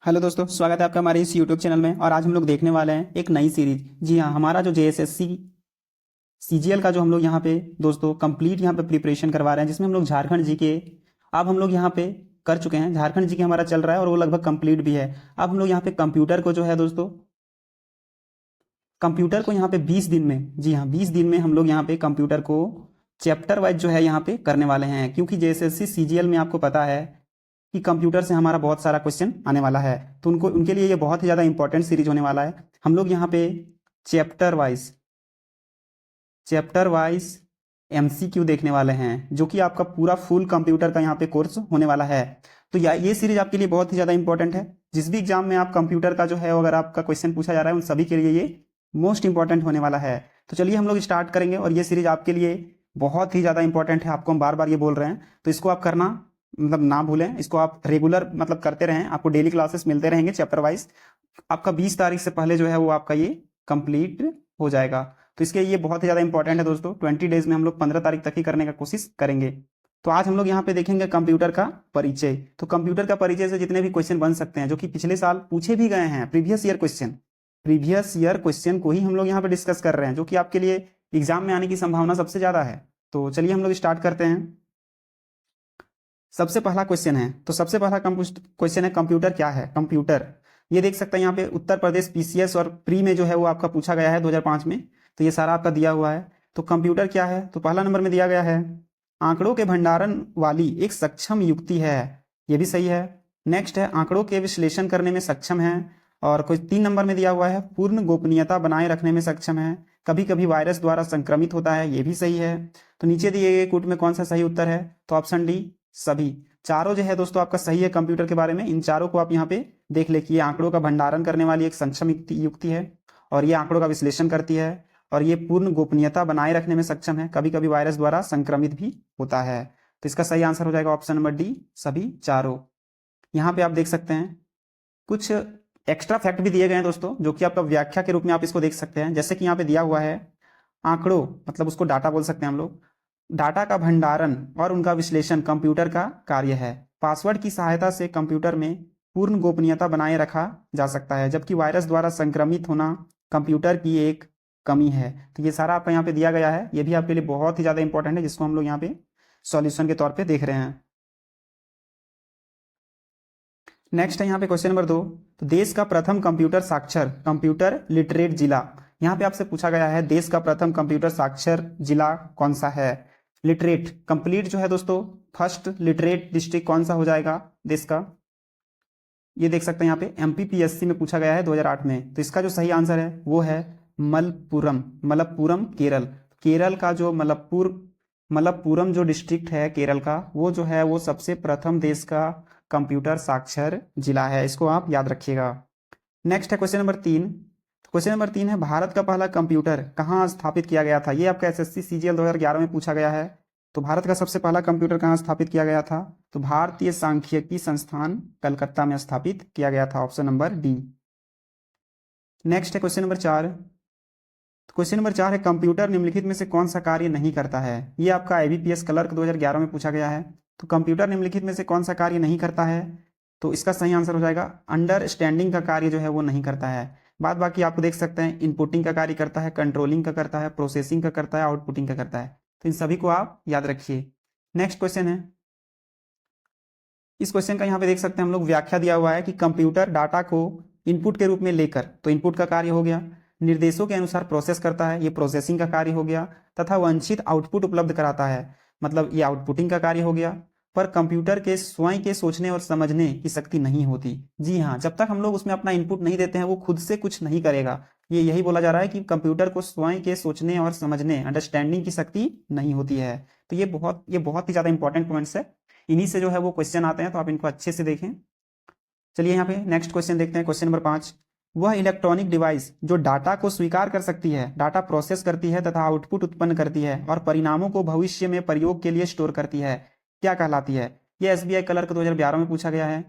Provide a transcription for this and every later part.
Hello दोस्तों, स्वागत है आपका हमारे इस यूट्यूब चैनल में। और आज हम लोग देखने वाले हैं एक नई सीरीज। जी हाँ, हमारा जो जेएसएससी सीजीएल का जो हम लोग यहाँ पे दोस्तों कंप्लीट यहाँ पे प्रिपरेशन करवा रहे हैं, जिसमें हम लोग झारखंड जी के अब हम लोग यहाँ पे कर चुके हैं। झारखंड जी के हमारा चल रहा है और वो लगभग कंप्लीट भी है। अब हम लोग यहाँ पे कंप्यूटर को जो है दोस्तों, कंप्यूटर को यहाँ पे 20 दिन में, जी हाँ 20 दिन में हम लोग यहाँ पे कंप्यूटर को चैप्टर वाइज जो है यहाँ पे करने वाले हैं। क्योंकि जेएसएससी सीजीएल में आपको पता है कि कंप्यूटर से हमारा बहुत सारा क्वेश्चन आने वाला है, तो उनको उनके लिए ये बहुत ही ज़्यादा इंपॉर्टेंट सीरीज होने वाला है। हम लोग यहाँ पे चैप्टर वाइज एमसीक्यू देखने वाले हैं, जो कि आपका पूरा फुल कंप्यूटर का यहाँ पे कोर्स होने वाला है। तो ये सीरीज आपके लिए बहुत ही ज़्यादा इंपॉर्टेंट है। जिस भी एग्जाम में आप कंप्यूटर का जो है अगर आपका क्वेश्चन पूछा जा रहा है, उन सभी के लिए ये मोस्ट इंपॉर्टेंट होने वाला है। तो चलिए हम लोग स्टार्ट करेंगे, और ये सीरीज आपके लिए बहुत ही ज़्यादा इंपॉर्टेंट है। आपको हम बार बार ये बोल रहे हैं, तो इसको आप करना मतलब ना भूलें। इसको आप रेगुलर मतलब करते रहें, आपको डेली क्लासेस मिलते रहेंगे चैप्टर वाइज। आपका 20 तारीख से पहले जो है वो आपका ये कंप्लीट हो जाएगा। तो इसके ये बहुत ही ज़्यादा इंपॉर्टेंट है दोस्तों। 20 डेज में हम लोग 15 तारीख तक ही करने का कोशिश करेंगे। तो आज हम लोग यहाँ पे देखेंगे कंप्यूटर का परिचय। तो कंप्यूटर का परिचय से जितने भी क्वेश्चन बन सकते हैं, जो कि पिछले साल पूछे भी गए हैं, प्रीवियस ईयर क्वेश्चन को ही हम लोग यहाँ पे डिस्कस कर रहे हैं, जो कि आपके लिए एग्जाम में आने की संभावना सबसे ज़्यादा है। तो चलिए हम लोग स्टार्ट करते हैं। सबसे पहला क्वेश्चन है, तो सबसे पहला क्वेश्चन है कंप्यूटर क्या है। कंप्यूटर ये देख सकते हैं यहाँ पे उत्तर प्रदेश पीसीएस और प्री में जो है वो आपका पूछा गया है 2005 में। तो ये सारा आपका दिया हुआ है। तो कंप्यूटर क्या है, तो पहला नंबर में दिया गया है आंकड़ों के भंडारण वाली एक सक्षम युक्ति है। ये भी सही है। नेक्स्ट है आंकड़ों के विश्लेषण करने में सक्षम है। और कोई 3 नंबर में दिया हुआ है पूर्ण गोपनीयता बनाए रखने में सक्षम है, कभी कभी वायरस द्वारा संक्रमित होता है। ये भी सही है। तो नीचे दिए गए कूट में कौन सा सही उत्तर है, तो ऑप्शन डी सभी। चारों जो है दोस्तों आपका सही है कंप्यूटर के बारे में। इन चारों को आप यहाँ पे देख ले कि ये आंकड़ों का भंडारण करने वाली एक सक्षम युक्ति है, और ये आंकड़ों का विश्लेषण करती है, और ये पूर्ण गोपनीयता बनाए रखने में सक्षम है, कभी कभी वायरस द्वारा संक्रमित भी होता है। तो इसका सही आंसर हो जाएगा ऑप्शन नंबर डी सभी चारों। यहाँ पे आप देख सकते हैं कुछ एक्स्ट्रा फैक्ट भी दिए गए हैं दोस्तों, जो कि आपका व्याख्या के रूप में आप इसको देख सकते हैं। जैसे कि यहाँ पे दिया हुआ है आंकड़ों मतलब उसको डाटा बोल सकते हैं हम लोग। डाटा का भंडारण और उनका विश्लेषण कंप्यूटर का कार्य है। पासवर्ड की सहायता से कंप्यूटर में पूर्ण गोपनीयता बनाए रखा जा सकता है, जबकि वायरस द्वारा संक्रमित होना कंप्यूटर की एक कमी है। तो ये सारा आपका यहाँ पे दिया गया है। ये भी आपके लिए बहुत ही ज़्यादा इंपॉर्टेंट है, जिसको हम लोग यहाँ पे सॉल्यूशन के तौर पे देख रहे हैं। नेक्स्ट है यहाँ पे क्वेश्चन नंबर 2। तो देश का प्रथम कंप्यूटर साक्षर कंप्यूटर लिटरेट जिला। यहाँ पे आपसे पूछा गया है देश का प्रथम कंप्यूटर साक्षर जिला कौन सा है। लिटरेट कंप्लीट जो है दोस्तों, फर्स्ट लिटरेट डिस्ट्रिक्ट कौन सा हो जाएगा देश का। ये देख सकते हैं यहाँ पे एमपीपीएससी में पूछा गया है 2008 में। तो इसका जो सही आंसर है वो है मलप्पुरम केरल। केरल का जो मलप्पुरम जो डिस्ट्रिक्ट है केरल का, वो जो है वो सबसे प्रथम देश का कंप्यूटर साक्षर जिला है। इसको आप याद रखिएगा। नेक्स्ट है क्वेश्चन नंबर 3। क्वेश्चन नंबर 3 है भारत का पहला कंप्यूटर कहाँ स्थापित किया गया था। ये आपका एसएससी सीजीएल 2011 में पूछा गया है। तो भारत का सबसे पहला कंप्यूटर कहाँ स्थापित किया गया था, तो भारतीय सांख्यिकी संस्थान कलकत्ता में स्थापित किया गया था, ऑप्शन नंबर डी। नेक्स्ट है क्वेश्चन नंबर 4। क्वेश्चन नंबर 4 है कंप्यूटर निम्नलिखित में से कौन सा कार्य नहीं करता है। ये आपका आईबीपीएस क्लर्क 2011 में पूछा गया है। तो कंप्यूटर निम्नलिखित में से कौन सा कार्य नहीं करता है, तो इसका सही आंसर हो जाएगा अंडरस्टैंडिंग का कार्य जो है वो नहीं करता है। बाद बाकी आपको देख सकते हैं इनपुटिंग का कार्य करता है, कंट्रोलिंग का करता है, प्रोसेसिंग का करता है, आउटपुटिंग का करता है। तो इन सभी को आप याद रखिए। नेक्स्ट क्वेश्चन है, इस क्वेश्चन का यहाँ पे देख सकते हैं हम लोग व्याख्या दिया हुआ है कि कंप्यूटर डाटा को इनपुट के रूप में लेकर, तो इनपुट का कार्य हो गया, निर्देशों के अनुसार प्रोसेस करता है, ये प्रोसेसिंग का कार्य हो गया, तथा वांछित आउटपुट उपलब्ध कराता है, मतलब ये आउटपुटिंग का कार्य हो गया। पर कंप्यूटर के स्वयं के सोचने और समझने की शक्ति नहीं होती। जी हाँ, जब तक हम लोग उसमें अपना इनपुट नहीं देते हैं वो खुद से कुछ नहीं करेगा। ये यही बोला जा रहा है कि कंप्यूटर को स्वयं के सोचने और समझने अंडरस्टैंडिंग की शक्ति नहीं होती है। तो ये बहुत ही ज़्यादा इंपॉर्टेंट पॉइंट्स है। इन्हीं से जो है वो क्वेश्चन आते हैं, तो आप इनको अच्छे से देखें। चलिए यहाँ पे नेक्स्ट क्वेश्चन देखते हैं। क्वेश्चन नंबर 5, वह इलेक्ट्रॉनिक डिवाइस जो डाटा को स्वीकार कर सकती है, डाटा प्रोसेस करती है तथा आउटपुट उत्पन्न करती है और परिणामों को भविष्य में प्रयोग के लिए स्टोर करती है, क्या कहलाती है। ये एसबीआई क्लर्क 2011 में पूछा गया है।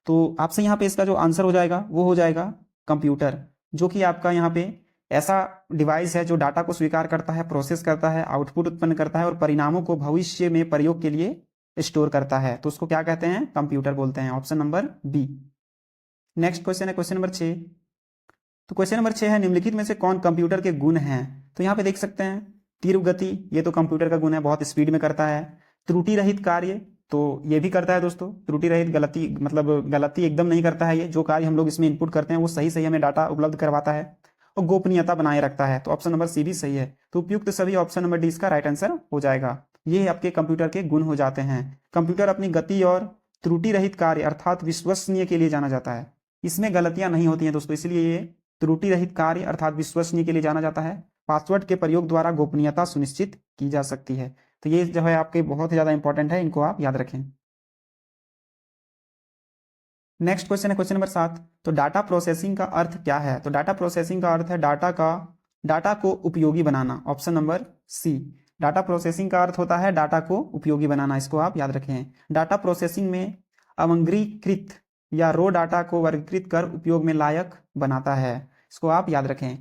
तो आपसे यहाँ पे इसका जो आंसर हो जाएगा वो हो जाएगा कंप्यूटर, जो कि आपका यहाँ पे ऐसा डिवाइस है जो डाटा को स्वीकार करता है, प्रोसेस करता है, आउटपुट उत्पन्न करता है और परिणामों को भविष्य में प्रयोग के लिए स्टोर करता है। तो उसको क्या कहते हैं, कंप्यूटर बोलते हैं, option number B. Next question है क्वेश्चन नंबर 6। तो क्वेश्चन नंबर 6 है निम्नलिखित में से कौन कंप्यूटर के गुण हैं। तो यहाँ पे देख सकते हैं तीव्र गति, ये तो कंप्यूटर का गुण है, बहुत स्पीड में करता है। त्रुटि रहित कार्य, तो ये भी करता है दोस्तों, त्रुटि रहित, गलती मतलब गलती एकदम नहीं करता है, ये जो कार्य हम लोग इसमें इनपुट करते हैं वो सही सही हमें डाटा उपलब्ध करवाता है। और गोपनीयता बनाए रखता है, तो ऑप्शन नंबर सी भी सही है। तो उपयुक्त सभी ऑप्शन नंबर डी इसका राइट आंसर हो जाएगा। ये आपके कंप्यूटर के गुण हो जाते हैं। कंप्यूटर अपनी गति और त्रुटि रहित कार्य अर्थात विश्वसनीय के लिए जाना जाता है। इसमें गलतियां नहीं होती हैं दोस्तों, इसलिए ये त्रुटि रहित कार्य अर्थात विश्वसनीय के लिए जाना जाता है। पासवर्ड के प्रयोग द्वारा गोपनीयता सुनिश्चित की जा सकती है। तो ये जो है आपके बहुत ही ज्यादा इंपॉर्टेंट है, इनको आप याद रखें। नेक्स्ट क्वेश्चन है क्वेश्चन नंबर 7। तो डाटा प्रोसेसिंग का अर्थ क्या है। तो डाटा प्रोसेसिंग का अर्थ है डाटा को उपयोगी बनाना, option number C. Data processing का अर्थ होता है डाटा को उपयोगी बनाना, इसको आप याद रखें। डाटा प्रोसेसिंग में अमंगरीकृत या रो डाटा को वर्गीकृत कर उपयोग में लायक बनाता है, इसको आप याद रखें।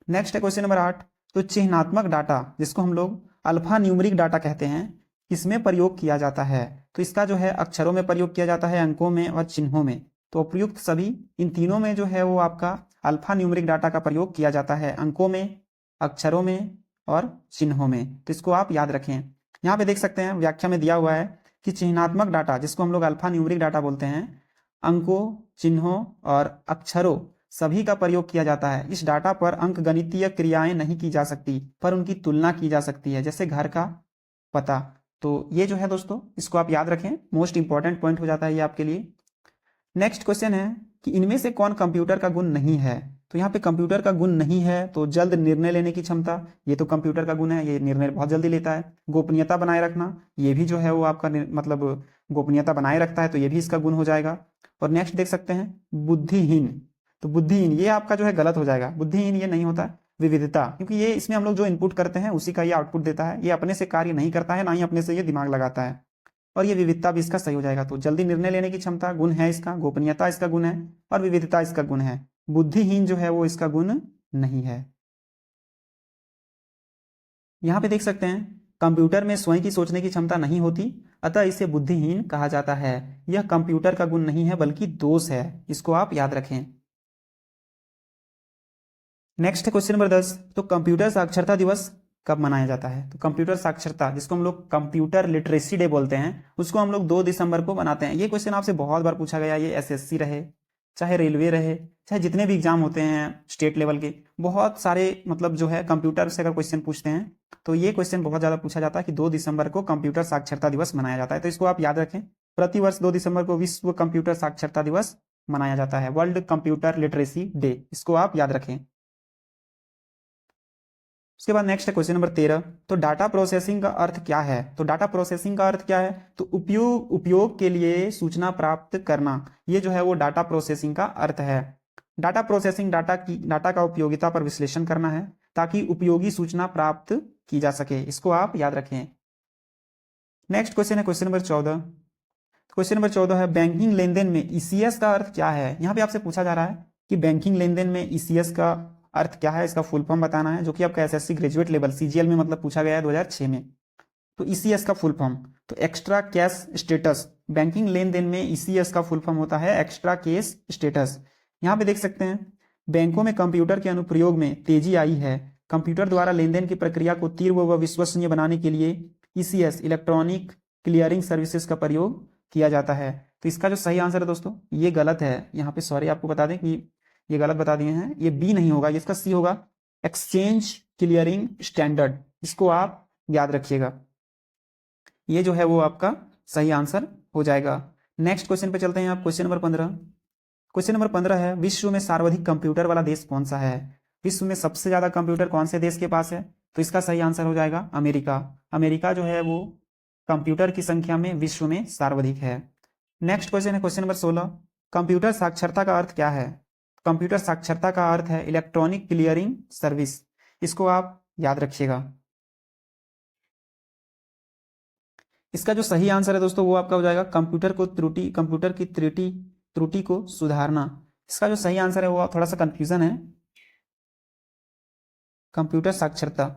नेक्स्ट है क्वेश्चन नंबर 8। तो चिन्हात्मक डाटा, जिसको हम लोग अल्फा न्यूमरिक डाटा कहते हैं, किसमें प्रयोग किया जाता है। तो इसका जो है अक्षरों में प्रयोग किया जाता है, अंकों में और चिन्हों में। तो उपयुक्त सभी इन तीनों में जो है वो आपका अल्फा न्यूमरिक डाटा का प्रयोग किया जाता है, अंकों में, अक्षरों में और चिन्हों में। तो इसको आप याद रखें। यहाँ पे देख सकते हैं व्याख्या में दिया हुआ है कि चिन्हात्मक डाटा, जिसको हम लोग अल्फा न्यूमरिक डाटा बोलते हैं, अंकों, चिन्हों और अक्षरों सभी का प्रयोग किया जाता है। इस डाटा पर अंकगणितीय क्रियाएं नहीं की जा सकती, पर उनकी तुलना की जा सकती है, जैसे घर का पता। तो ये जो है दोस्तों, इसको आप याद रखें, मोस्ट इंपॉर्टेंट पॉइंट हो जाता है ये आपके लिए। नेक्स्ट क्वेश्चन है कि इनमें से कौन कंप्यूटर का गुण नहीं है। तो यहाँ पे कंप्यूटर का गुण नहीं है, तो जल्द निर्णय लेने की क्षमता, ये तो कंप्यूटर का गुण है, ये निर्णय बहुत जल्दी लेता है। गोपनीयता बनाए रखना, ये भी जो है वो आपका मतलब गोपनीयता बनाए रखता है, तो ये भी इसका गुण हो जाएगा। और नेक्स्ट देख सकते हैं बुद्धिहीन। तो बुद्धिहीन ये आपका जो है गलत हो जाएगा, बुद्धिहीन ये नहीं होता। विविधता, क्योंकि ये इसमें हम लोग जो इनपुट करते हैं उसी का ये आउटपुट देता है, ये अपने से कार्य नहीं करता है, ना ही अपने से ये दिमाग लगाता है। और ये विविधता भी इसका सही हो जाएगा। तो जल्दी निर्णय लेने की क्षमता गुण है इसका, गोपनीयता इसका गुण है और विविधता इसका गुण है। बुद्धिहीन जो है वो इसका गुण नहीं है। यहाँ पे देख सकते हैं कंप्यूटर में स्वयं की सोचने की क्षमता नहीं होती, अतः इसे बुद्धिहीन कहा जाता है। यह कंप्यूटर का गुण नहीं है बल्कि दोष है, इसको आप याद रखें। नेक्स्ट है क्वेश्चन नंबर 10। तो कंप्यूटर साक्षरता दिवस कब मनाया जाता है। तो कंप्यूटर साक्षरता, जिसको हम लोग कंप्यूटर लिटरेसी डे बोलते हैं, उसको हम लोग 2 दिसंबर को मनाते हैं। ये क्वेश्चन आपसे बहुत बार पूछा गया, ये एसएससी रहे, चाहे रेलवे रहे, चाहे जितने भी एग्जाम होते हैं स्टेट लेवल के, बहुत सारे मतलब जो है कंप्यूटर से अगर क्वेश्चन पूछते हैं तो ये क्वेश्चन बहुत ज़्यादा पूछा जाता है कि 2 दिसंबर को कंप्यूटर साक्षरता दिवस मनाया जाता है। तो इसको आप याद रखें, प्रतिवर्ष 2 दिसंबर को विश्व कंप्यूटर साक्षरता दिवस मनाया जाता है, वर्ल्ड कंप्यूटर लिटरेसी डे, इसको आप याद रखें। उसके बाद नेक्स्ट है क्वेश्चन नंबर 13। तो डाटा प्रोसेसिंग का अर्थ क्या है। तो डाटा प्रोसेसिंग का अर्थ क्या है। तो उपयोग के लिए सूचना प्राप्त करना, ये जो है वो डाटा प्रोसेसिंग का अर्थ है। डाटा प्रोसेसिंग डाटा का उपयोगिता पर विश्लेषण करना है ताकि उपयोगी सूचना प्राप्त की जा सके, इसको आप याद रखें। नेक्स्ट क्वेश्चन है क्वेश्चन नंबर 14। क्वेश्चन नंबर 14 है बैंकिंग लेनदेन में ईसीएस का अर्थ क्या है। यहाँ पे आपसे पूछा जा रहा है कि बैंकिंग लेनदेन में ईसीएस का अर्थ क्या है, इसका फुल फॉर्म बताना है, जो कि आपका एसएससी ग्रेजुएट लेवल सीजीएल में मतलब पूछा गया है 2006 में। तो ईसीएस का फुल फॉर्म, तो एक्स्ट्रा कैश स्टेटस, बैंकिंग लेनदेन में ईसीएस का फुल फॉर्म होता है एक्स्ट्रा कैश स्टेटस। यहाँ पे देख सकते हैं बैंकों में कंप्यूटर के अनुप्रयोग में तेजी आई है। कंप्यूटर द्वारा लेनदेन की प्रक्रिया को तीव्र व विश्वसनीय बनाने के लिए ईसीएस इलेक्ट्रॉनिक क्लियरिंग सर्विसेज का प्रयोग किया जाता है। तो इसका जो सही आंसर है दोस्तों, ये गलत है। यहाँ पे सॉरी आपको बता दें कि ये गलत बता दिए हैं, ये बी नहीं होगा, इसका सी होगा, एक्सचेंज क्लियरिंग स्टैंडर्ड, इसको आप याद रखिएगा। ये जो है वो आपका सही आंसर हो जाएगा। नेक्स्ट क्वेश्चन पे चलते हैं आप, क्वेश्चन नंबर 15। क्वेश्चन नंबर 15 है विश्व में सर्वाधिक कंप्यूटर वाला देश कौन सा है। विश्व में सबसे ज्यादा कंप्यूटर कौन से देश के पास है। तो इसका सही आंसर हो जाएगा अमेरिका। अमेरिका जो है वो कंप्यूटर की संख्या में विश्व में सर्वाधिक है। नेक्स्ट क्वेश्चन है क्वेश्चन नंबर 16। कंप्यूटर साक्षरता का अर्थ क्या है। कंप्यूटर साक्षरता का अर्थ है इलेक्ट्रॉनिक क्लियरिंग सर्विस, इसको आप याद रखिएगा। इसका जो सही आंसर है दोस्तों वो आपका हो जाएगा कंप्यूटर की त्रुटि को सुधारना। इसका जो सही आंसर है वो थोड़ा सा कंफ्यूजन है, कंप्यूटर साक्षरता,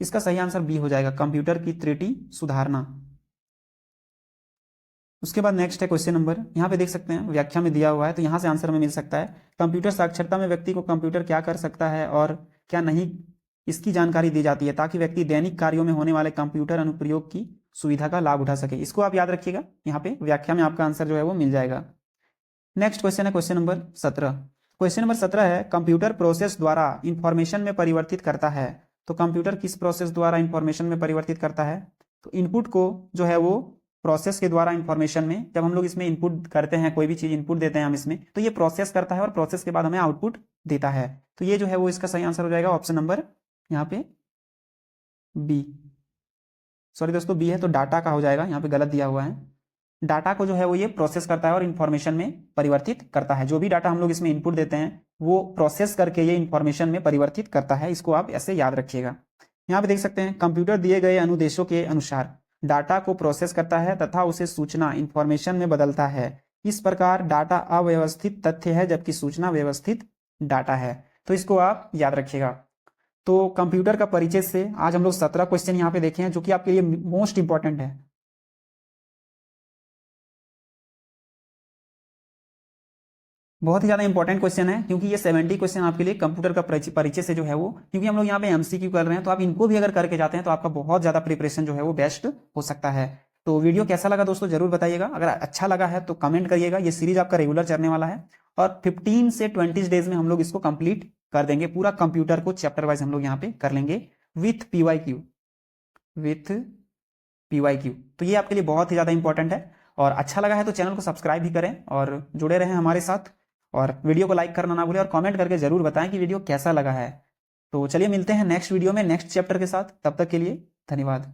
इसका सही आंसर बी हो जाएगा, कंप्यूटर की त्रुटि सुधारना। उसके बाद नेक्स्ट है क्वेश्चन नंबर, यहाँ पे देख सकते हैं व्याख्या में दिया हुआ है, तो यहाँ से आंसर में मिल सकता है। कंप्यूटर साक्षरता में व्यक्ति को कंप्यूटर क्या कर सकता है और क्या नहीं, इसकी जानकारी दी जाती है ताकि व्यक्ति दैनिक कार्यों में होने वाले कंप्यूटर अनुप्रयोग की सुविधा का लाभ उठा सके। इसको आप याद रखिएगा, यहाँ पे व्याख्या में आपका आंसर जो है वो मिल जाएगा। नेक्स्ट क्वेश्चन है क्वेश्चन नंबर 17। क्वेश्चन नंबर 17 है कंप्यूटर प्रोसेस द्वारा इंफॉर्मेशन में परिवर्तित करता है। तो कंप्यूटर किस प्रोसेस द्वारा इंफॉर्मेशन में परिवर्तित करता है? तो इनपुट को जो है वो प्रोसेस के द्वारा इंफॉर्मेशन में, जब हम लोग इसमें इनपुट करते हैं, कोई भी चीज इनपुट देते हैं हम इसमें, तो ये प्रोसेस करता है और प्रोसेस के बाद हमें आउटपुट देता है। तो ये जो है वो इसका सही आंसर हो जाएगा ऑप्शन नंबर यहाँ पे बी। सॉरी दोस्तों, बी है तो डाटा का हो जाएगा, यहाँ पे गलत दिया हुआ है। डाटा को जो है वो ये प्रोसेस करता है और इंफॉर्मेशन में परिवर्तित करता है। जो भी डाटा हम लोग इसमें इनपुट देते हैं वो प्रोसेस करके ये इंफॉर्मेशन में परिवर्तित करता है। इसको आप ऐसे याद रखिएगा। यहाँ पे देख सकते हैं कंप्यूटर दिए गए अनुदेशों के अनुसार डाटा को प्रोसेस करता है तथा उसे सूचना इंफॉर्मेशन में बदलता है। इस प्रकार डाटा अव्यवस्थित तथ्य है जबकि सूचना व्यवस्थित डाटा है। तो इसको आप याद रखिएगा। तो कंप्यूटर का परिचय से आज हम लोग 17 क्वेश्चन यहाँ पे देखे हैं जो कि आपके लिए मोस्ट इंपॉर्टेंट है। बहुत ही ज्यादा इंपॉर्टेंट क्वेश्चन है क्योंकि ये 70 क्वेश्चन आपके लिए कंप्यूटर का परिचय से जो है वो, क्योंकि हम लोग यहाँ पे एमसीक्यू कर रहे हैं, तो आप इनको भी अगर करके जाते हैं तो आपका बहुत ज्यादा प्रिपरेशन जो है वो बेस्ट हो सकता है। तो वीडियो कैसा लगा दोस्तों जरूर बताइएगा। अगर अच्छा लगा है तो कमेंट करिएगा। ये सीरीज आपका रेगुलर चलने वाला है और 15 से 20 डेज में हम लोग इसको कंप्लीट कर देंगे। पूरा कंप्यूटर को चैप्टर वाइज हम लोग यहाँ पे कर लेंगे विथ पीवाईक्यू। तो ये आपके लिए बहुत ही ज्यादा इंपॉर्टेंट है। और अच्छा लगा है तो चैनल को सब्सक्राइब भी करें और जुड़े रहें हमारे साथ। और वीडियो को लाइक करना ना भूलें और कमेंट करके जरूर बताएं कि वीडियो कैसा लगा है। तो चलिए मिलते हैं नेक्स्ट वीडियो में नेक्स्ट चैप्टर के साथ। तब तक के लिए धन्यवाद।